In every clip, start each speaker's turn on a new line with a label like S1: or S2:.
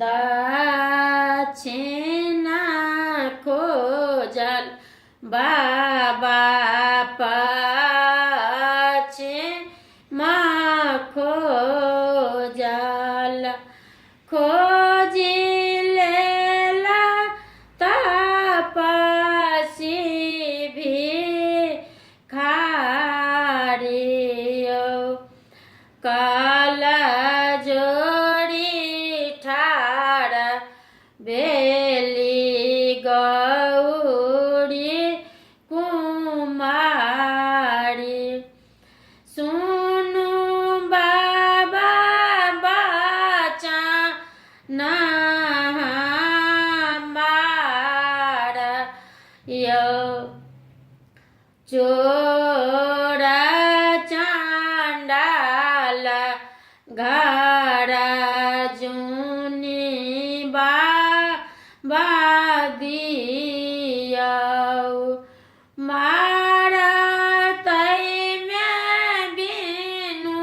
S1: दक्षिणा खोजल बाबा पश्चिमा खोजल खोजी लेला तपसी भिखारियो काला जोड़ी ठाड़ बेली गौरी कुमारी सुनु बाबा बचन हमार यो चोर चांडाल घर जूनी बाबा दियो मारा तई में बिनु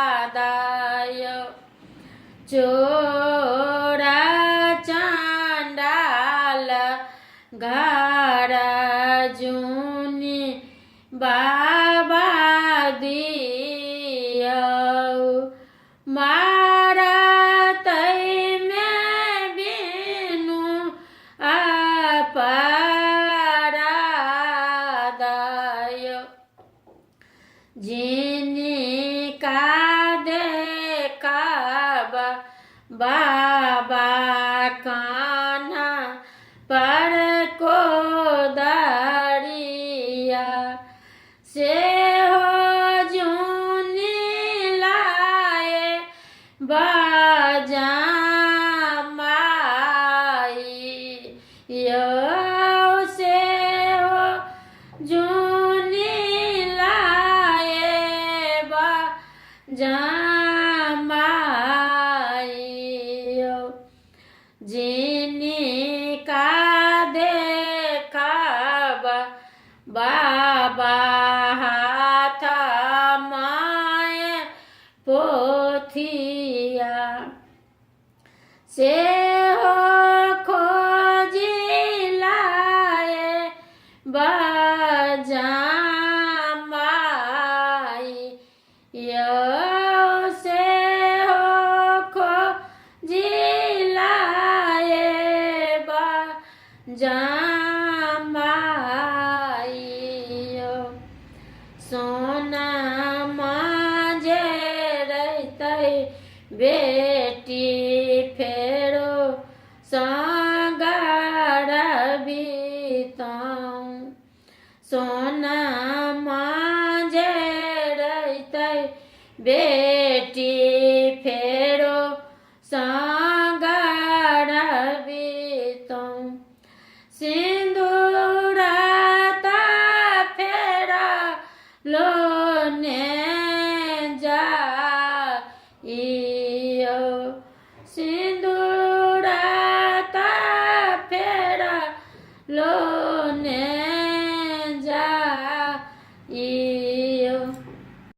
S1: अपराधायो चोरा चांडाल घर जूनी बाबा दियो मारा तई में बिनु अपराधायो जिनका देखब बाबा कान्हा पर को दरिया से हो जूनी लाए बजमाई यो से हो जूनी लाए बजमाई जिनका देखब बाबा हाथ माय पोथिया से हो खोजी लाए बजमाई यो से हो खोजी लाए बजमाई सोना मांझे रहते बेटी फेरो संगार बीताऊं सोना मांझे रहते बेटी फेरो संगार बीताऊं सिंदूराता फेरा लोने जा इयो सिंदूर